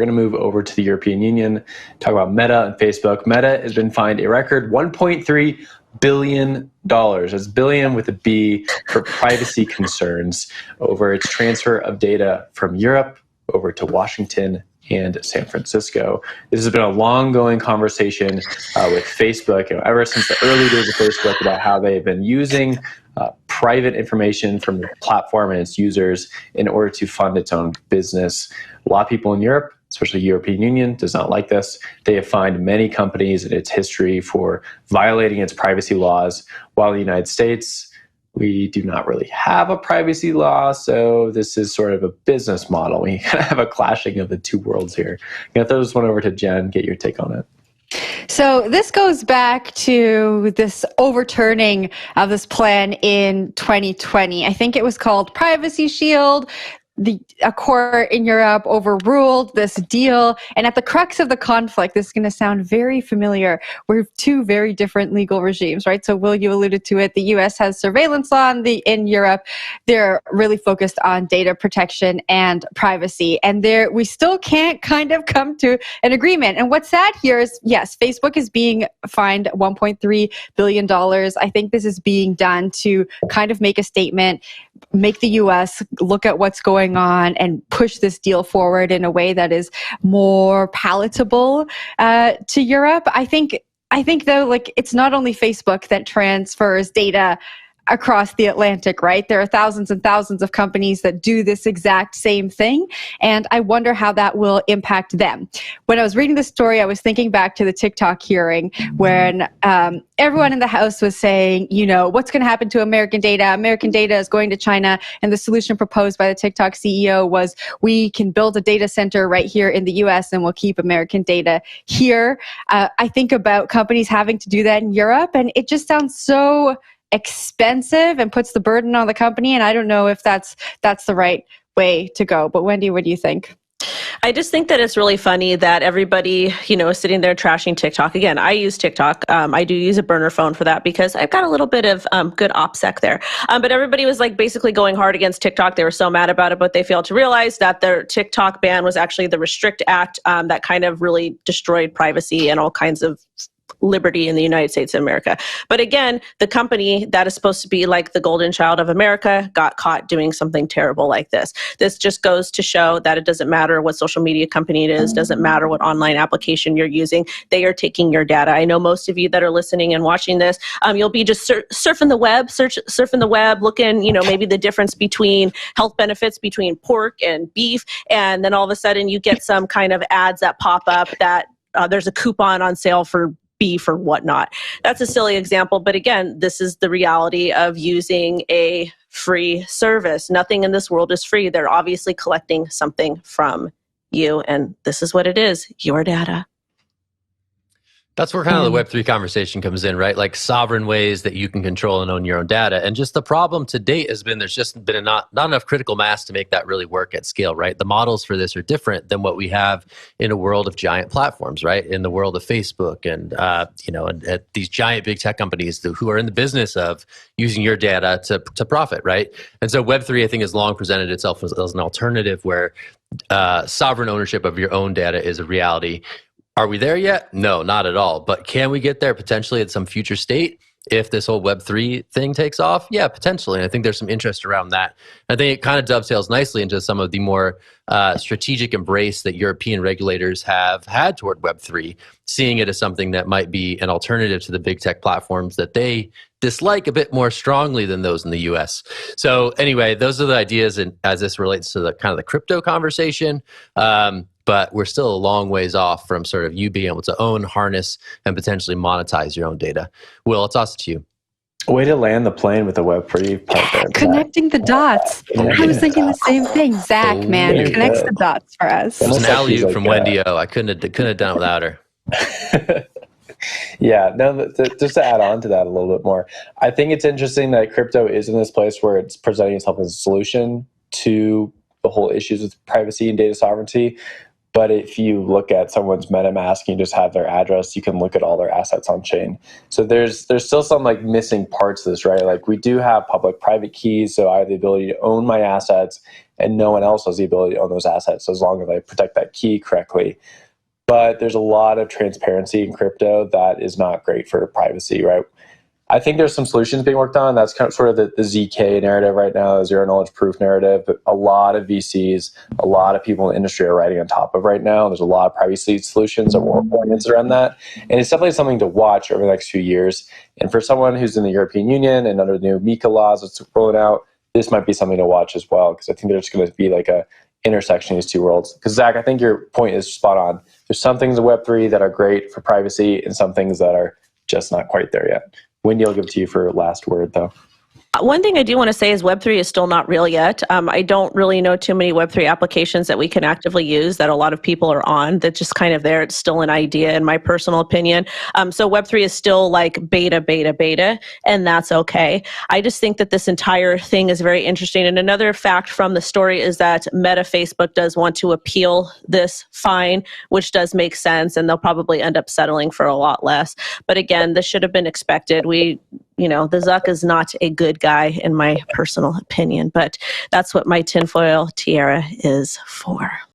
going to move over to the European Union, talk about Meta and Facebook. Meta has been fined a record $1.3 billion. That's billion with a B, for privacy concerns over its transfer of data from Europe over to Washington and San Francisco. This has been a long-going conversation with Facebook, ever since the early days of Facebook, about how they've been using private information from the platform and its users in order to fund its own business. A lot of people in Europe, especially the European Union, does not like this. They have fined many companies in its history for violating its privacy laws, while in the United States, we do not really have a privacy law, so this is sort of a business model. We kind of have a clashing of the two worlds here. I'm going to throw this one over to Jen, get your take on it. So this goes back to this overturning of this plan in 2020. I think it was called Privacy Shield. A court in Europe overruled this deal. And at the crux of the conflict, this is going to sound very familiar. We have two very different legal regimes, right? So Will, you alluded to it. The US has surveillance law, in Europe, they're really focused on data protection and privacy. And we still can't kind of come to an agreement. And what's sad here is, yes, Facebook is being fined $1.3 billion. I think this is being done to kind of make a statement, make the US look at what's going on and push this deal forward in a way that is more palatable to Europe. I think though, like, it's not only Facebook that transfers data across the Atlantic, right? There are thousands and thousands of companies that do this exact same thing. And I wonder how that will impact them. When I was reading the story, I was thinking back to the TikTok hearing when everyone in the House was saying, what's going to happen to American data? American data is going to China. And the solution proposed by the TikTok CEO was, we can build a data center right here in the US and we'll keep American data here. I think about companies having to do that in Europe, and it just sounds so expensive and puts the burden on the company. And I don't know if that's the right way to go. But Wendy, what do you think? I just think that it's really funny that everybody, is sitting there trashing TikTok. Again, I use TikTok. I do use a burner phone for that because I've got a little bit of good OPSEC there. But everybody was basically going hard against TikTok. They were so mad about it, but they failed to realize that their TikTok ban was actually the Restrict Act that kind of really destroyed privacy and all kinds of liberty in the United States of America. But again, the company that is supposed to be like the golden child of America got caught doing something terrible like this. This just goes to show that it doesn't matter what social media company it is, doesn't matter what online application you're using, they are taking your data. I know most of you that are listening and watching this, you'll be just surfing the web, looking, maybe the difference between health benefits between pork and beef, and then all of a sudden you get some kind of ads that pop up that there's a coupon on sale for beef or whatnot. That's a silly example, but again, this is the reality of using a free service. Nothing in this world is free. They're obviously collecting something from you, and this is what it is, your data. That's where kind of the Web3 conversation comes in, right? Like sovereign ways that you can control and own your own data. And just the problem to date has been there's just been not enough critical mass to make that really work at scale, right? The models for this are different than what we have in a world of giant platforms, right? In the world of Facebook and, and these giant big tech companies who are in the business of using your data to profit, right? And so Web3, I think, has long presented itself as an alternative where sovereign ownership of your own data is a reality. Are we there yet? No, not at all. But can we get there potentially at some future state if this whole Web3 thing takes off? Yeah, potentially. And I think there's some interest around that. I think it kind of dovetails nicely into some of the more strategic embrace that European regulators have had toward Web3, seeing it as something that might be an alternative to the big tech platforms that they dislike a bit more strongly than those in the US. So anyway, those are the ideas as this relates to the kind of the crypto conversation. But we're still a long ways off from sort of you being able to own, harness, and potentially monetize your own data. Will, I'll toss it to you. Way to land the plane with the Web3 part there. Connecting the dots. I was thinking the same thing. Zach, man, connects the dots for us. It was an alley-oop from Wendy O. I couldn't have done it without her. Yeah, no, just to add on to that a little bit more, I think it's interesting that crypto is in this place where it's presenting itself as a solution to the whole issues with privacy and data sovereignty. But if you look at someone's MetaMask and you just have their address, you can look at all their assets on chain. So there's still some like missing parts of this, right? Like we do have public-private keys, so I have the ability to own my assets, and no one else has the ability to own those assets as long as I protect that key correctly. But there's a lot of transparency in crypto that is not great for privacy, right? I think there's some solutions being worked on. That's kind of sort of the ZK narrative right now, the zero knowledge proof narrative. But a lot of VCs, a lot of people in the industry are writing on top of right now. There's a lot of privacy solutions that we're oriented around that. And it's definitely something to watch over the next few years. And for someone who's in the European Union and under the new MiCA laws that's rolling out, this might be something to watch as well, because I think there's going to be like a intersection of these two worlds. Because Zach, I think your point is spot on. There's some things in Web3 that are great for privacy and some things that are just not quite there yet. Wendy, I'll give it to you for last word, though. One thing I do want to say is Web3 is still not real yet. I don't really know too many Web3 applications that we can actively use that a lot of people are on. That's just kind of there. It's still an idea, in my personal opinion. So Web3 is still like beta, and that's okay. I just think that this entire thing is very interesting. And another fact from the story is that Meta Facebook does want to appeal this fine, which does make sense, and they'll probably end up settling for a lot less. But again, this should have been expected. The Zuck is not a good guy, in my personal opinion, but that's what my tinfoil tiara is for.